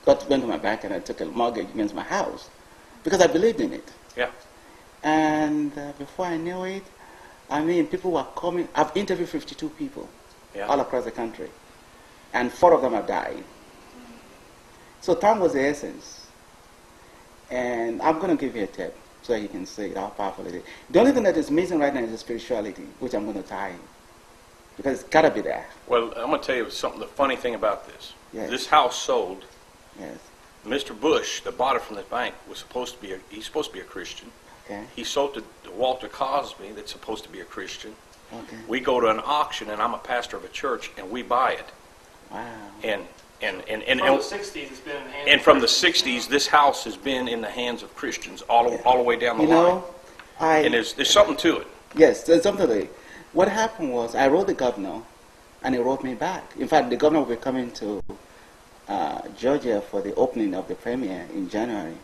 to my bank and I took a mortgage against my house because I believed in it. Yeah. And before I knew it, I mean, people were coming. I've interviewed 52 people all across the country, and 4 of them have died. So time was the essence. And I'm going to give you a tip so you can see how powerful it is. The only thing that is missing right now is the spirituality, which I'm going to tie in. Because it's got to be there. Well, I'm going to tell you something. The funny thing about this. Yes. This house sold. Yes. Mr. Bush, that bought it from the bank, was supposed to be he's supposed to be a Christian. Okay. He sold it to Walter Cosby, that's supposed to be a Christian. Okay. We go to an auction, and I'm a pastor of a church, and we buy it. Wow. And And From the 60s, it's been in the hands and of from the Christians. 60s, this house has been in the hands of Christians all the way down the You line. know, And there's something to it. yes, there's something to it. What happened was I wrote the governor, and he wrote me back. In fact, the governor will be coming to Georgia for the opening of the premiere in January.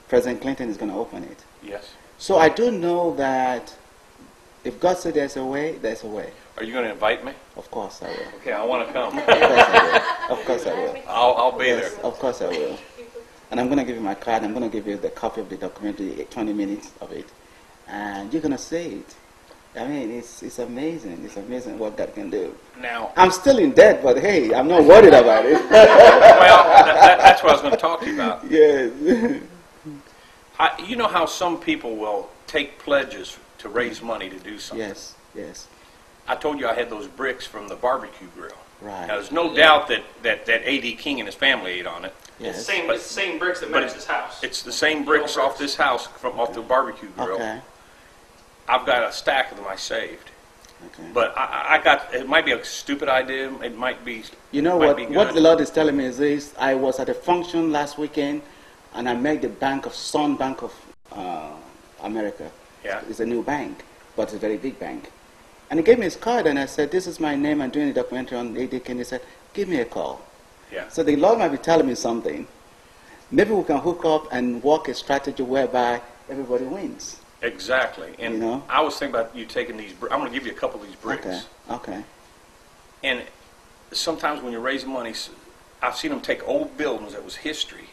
President Clinton is going to open it. Yes. So I do know that if God said there's a way, there's a way. Are you going to invite me? Of course I will. Okay, I want to come. Of course I will. Of course I will. I'll be Yes, there. of course I will. And I'm going to give you my card. I'm going to give you the copy of the documentary, 20 minutes of it. And you're going to see it. I mean, it's amazing. It's amazing what God can do. Now, I'm still in debt, but hey, I'm not worried about it. well, that's what I was going to talk to you about. Yes. You know how some people will take pledges to raise money to do something? Yes, yes. I told you I had those bricks from the barbecue grill. Right. Now, there's no doubt that A.D. King and his family ate on it. Yes. It's the same bricks that match this house. It's the same bricks off this house off the barbecue grill. Okay. I've got a stack of them I saved. Okay. But I got, it might be a stupid idea. It might be. You know might be good. what the Lord is telling me is this. I was at a function last weekend, and I met the Bank of America. Yeah. It's a new bank, but it's a very big bank. And he gave me his card, and I said, this is my name. I'm doing a documentary on A.D. King. He said, give me a call. Yeah. So the Lord might be telling me something. Maybe we can hook up and work a strategy whereby everybody wins. Exactly. And You know? I was thinking about you taking these. I'm going to give you a couple of these bricks. Okay. Okay. And sometimes when you're raising money, I've seen them take old buildings that was history,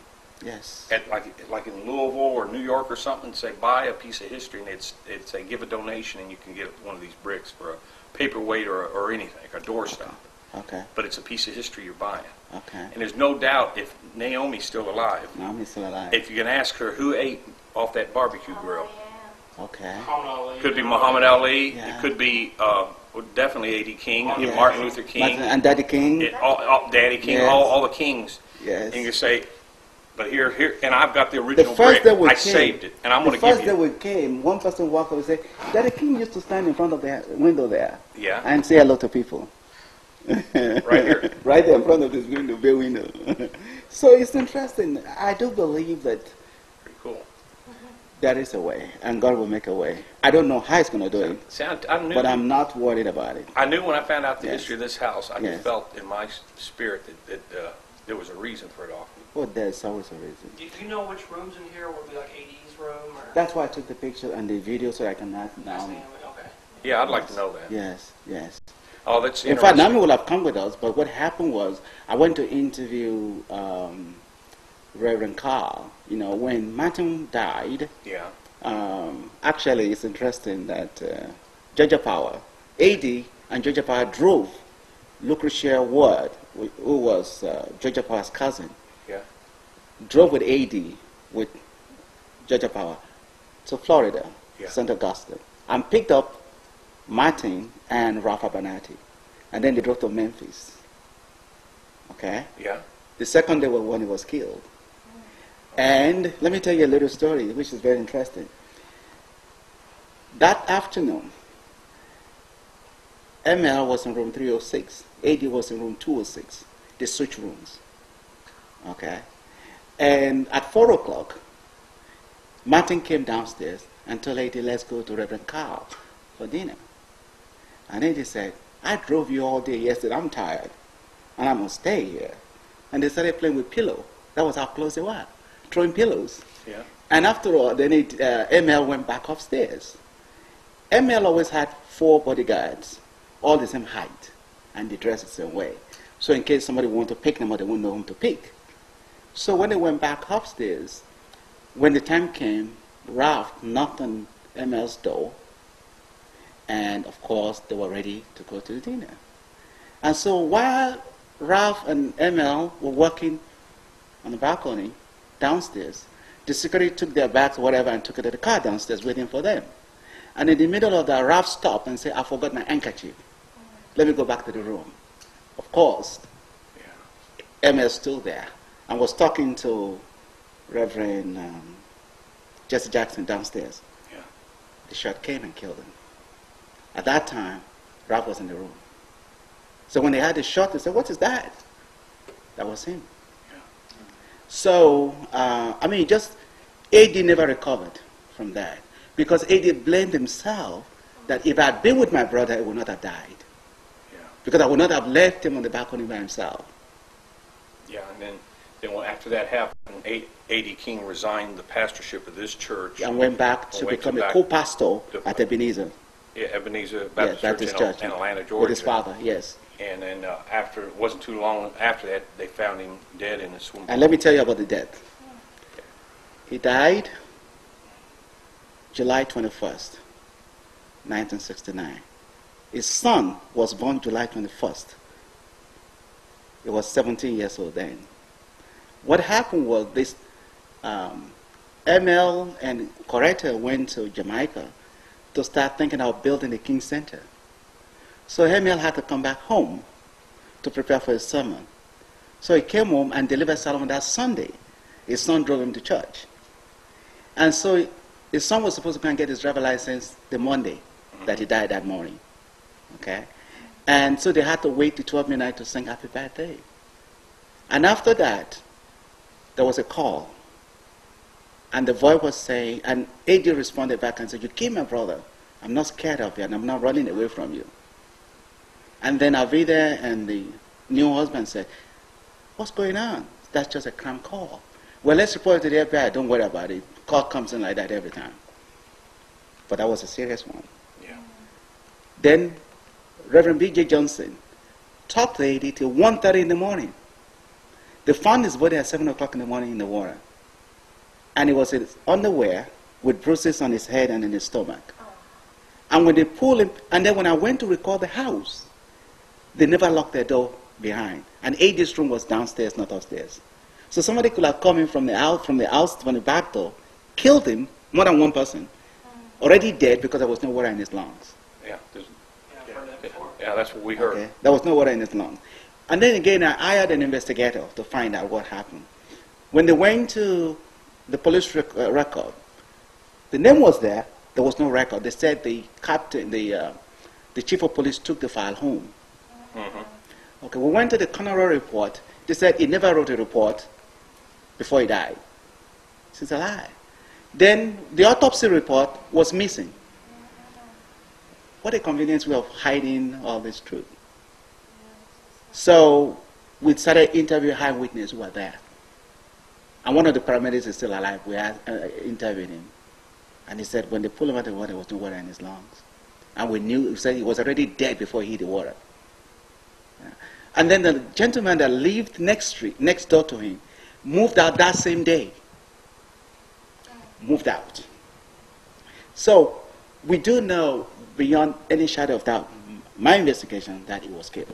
Yes. at like in Louisville or New York or something, and say buy a piece of history, and it'd say give a donation, and you can get one of these bricks for a paperweight or anything, a doorstop. Okay. But it's a piece of history you're buying. Okay. And there's no doubt if Naomi's still alive, Naomi's still alive. if you can ask her who ate off that barbecue grill. Okay. Muhammad Ali. Could be Muhammad Ali. Yeah. It could be definitely A.D. King, Yeah. Martin Luther King, And Daddy King. Daddy King, Yes. all the kings. Yes. And you say, but here, and I've got the The original first brick. day we I came, saved it, and I'm going to the first give day you. we came, one person walked up and said, Daddy King used to stand in front of the window there Yeah, and say hello to people. right here. Right there in front of this window, bay window. So it's interesting. I do believe that Pretty cool. there is a way, and God will make a way. I don't know how He's going to do it, See, I knew. but I'm not worried about it. I knew when I found out the Yes. history of this house. I Yes. just felt in my spirit that there was a reason for it all. Oh, there's always a reason. Do you know which rooms in here would be like 80s room or? That's why I took the picture and the video so I can ask Naomi. Okay. Yeah, I'd like to know that. Yes, yes. Oh, that's In fact, interesting. Naomi would have come with us, but what happened was I went to interview Reverend Carl. You know, when Martin died, Yeah. actually it's interesting that Georgia Power, AD and Georgia Power drove Lucretia Ward, who was Georgia Power's cousin, Yeah. drove with AD, with Georgia Power, to Florida, Yeah. St. Augustine, and picked up Martin and Ralph Abernathy. And then they drove to Memphis. Okay? Yeah. The second day was when he was killed. And let me tell you a little story, which is very interesting. That afternoon, ML was in room 306. AD was in room 206. They switched rooms. Okay? And at 4 o'clock, Martin came downstairs and told AD, let's go to Reverend Carl for dinner. And AD said, I drove you all day yesterday. I'm tired. And I'm going to stay here. And they started playing with pillow. That was how close they were. Throwing pillows. Yeah. And after all, then ML went back upstairs. ML always had 4 bodyguards, all the same height, and they dressed the same way. So in case somebody wanted to pick them or they wouldn't know whom to pick. So when they went back upstairs, when the time came, Ralph knocked on ML's door, and of course they were ready to go to the dinner. And so while Ralph and ML were walking on the balcony downstairs, the security took their bags or whatever and took it to the car downstairs waiting for them. And in the middle of that, Ralph stopped and said, I forgot my handkerchief. Let me go back to the room. Of course, ML stood there and was talking to Reverend Jesse Jackson downstairs. Yeah. The shot came and killed him. At that time, Ralph was in the room. So when they had the shot, they said, what is that? That was him. So, I mean, just A.D. never recovered from that because A.D. blamed himself that if I had been with my brother, he would not have died. Yeah. Because I would not have left him on the balcony by himself. Yeah, and then after that happened, A.D. King resigned the pastorship of this church. And went back to become a co-pastor at Ebenezer. Yeah, Ebenezer Baptist, Baptist Church in Atlanta, Georgia. With his father, yes. And then after, it wasn't too long after that, they found him dead in a swimming pool. And let me tell you about the death. He died July 21st, 1969. His son was born July 21st. He was 17 years old then. What happened was this, ML and Coretta went to Jamaica to start thinking about building the King Center. So ML had to come back home to prepare for his sermon. So he came home and delivered sermon that Sunday. His son drove him to church. And so his son was supposed to go and get his driver's license the Monday that he died that morning. Okay? And so they had to wait till 12 midnight to sing happy birthday. And after that, there was a call. And the voice was saying, and A.D. responded back and said, "You killed my brother. I'm not scared of you and I'm not running away from you." And then Avida and the new husband said, "What's going on? That's just a cram call." "Well, let's report it to the FBI. Don't worry about it. Call comes in like that every time." But that was a serious one. Yeah. Then Reverend B.J. Johnson talked to A.D. till 1:30 in the morning. They found his body at 7 o'clock in the morning in the water. And he was in his underwear with bruises on his head and in his stomach. And when they pulled him, and then when I went to record the house, they never locked their door behind. And A.D.'s room was downstairs, not upstairs. So somebody could have come in from the house, from the back door, killed him, more than one person, already dead because there was no water in his lungs. Yeah, that's what we heard. Okay? There was no water in his lungs. And then again, I hired an investigator to find out what happened. When they went to the police record, the name was there. There was no record. They said the captain, the chief of police took the file home. Mm-hmm. Okay, we went to the coroner report. They said he never wrote a report before he died. It's a lie. Then the autopsy report was missing. What a convenient way of hiding all this truth. So we started interviewing eyewitnesses who were there. And one of the paramedics is still alive. We interviewed him. And he said when they pulled him out of the water, there was no water in his lungs. And we knew, he said he was already dead before he hit the water. Yeah. And then the gentleman that lived next door to him, moved out that same day. Moved out. So we do know beyond any shadow of doubt, my investigation, that he was killed.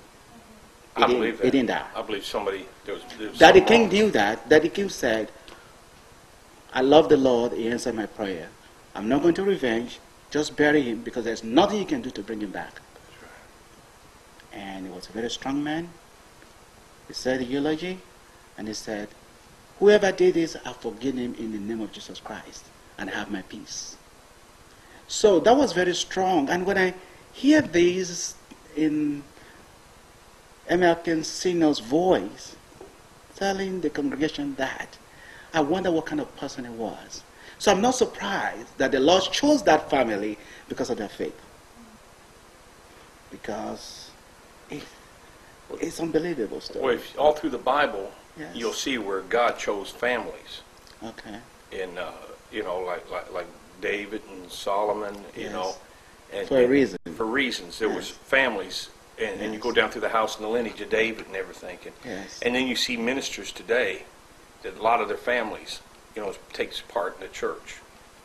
I believe that. He didn't die. I believe somebody, there was Daddy King knew that. Daddy King said, "I love the Lord, he answered my prayer. I'm not going to revenge, just bury him because there's nothing you can do to bring him back." That's right. And he was a very strong man. He said the eulogy, and he said, "Whoever did this, I forgive him in the name of Jesus Christ and have my peace." So that was very strong. And when I hear this in American Senior's voice telling the congregation that, I wonder what kind of person he was. So I'm not surprised that the Lord chose that family because of their faith. Because it's unbelievable stuff. Well, all through the Bible, Yes. you'll see where God chose families. Okay. In like David and Solomon, you Yes. know, and For a reason. For reasons, there was families, and you go down through the house and the lineage of David and everything, and then you see ministers today that a lot of their families, you know, takes part in the church.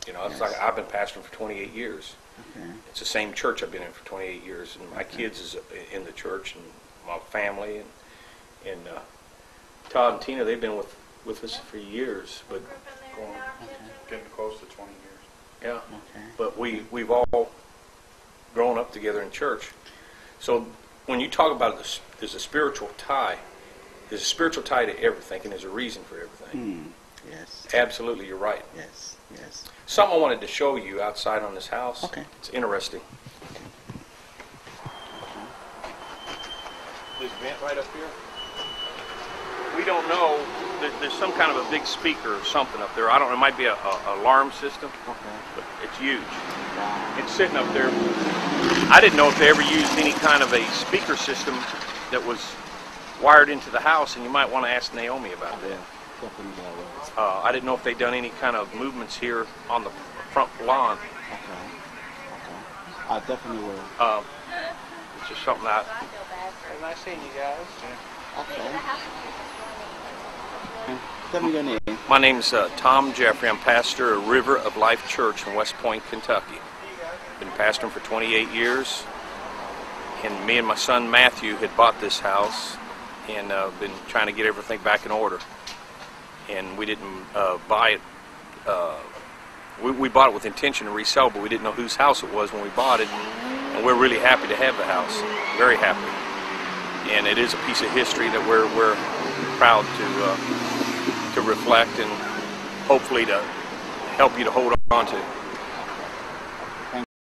You know, it's like I've been pastoring for 28 years. Okay. It's the same church I've been in for 28 years, and my kids is in the church, and my family, and Todd and Tina, they've been with us for years, but Getting close to 20 years. yeah, Okay. but we've all grown up together in church. So when you talk about this, there's a spiritual tie. There's a spiritual tie to everything, and there's a reason for everything. Yes. Absolutely, you're right. Yes. Yes. Something I wanted to show you outside on this house. Okay. It's interesting. This vent right up here. We don't know. There's some kind of a big speaker or something up there. I don't know. It might be a alarm system. Okay. But it's huge. Wow. It's sitting up there. I didn't know if they ever used any kind of a speaker system that was wired into the house, and you might want to ask Naomi about that. Definitely that way. I didn't know if they'd done any kind of movements here on the front lawn. Okay. Okay. I definitely will. It's just something that Very nice seeing you guys. Okay. Tell me your name. My name's Tom Jeffrey. I'm pastor of River of Life Church in West Point, Kentucky. Been pastoring for 28 years. And me and my son Matthew had bought this house and been trying to get everything back in order. And we didn't buy it. We bought it with intention to resell, but we didn't know whose house it was when we bought it. And we're really happy to have the house. Very happy. And it is a piece of history that we're proud to reflect and hopefully to help you to hold on to.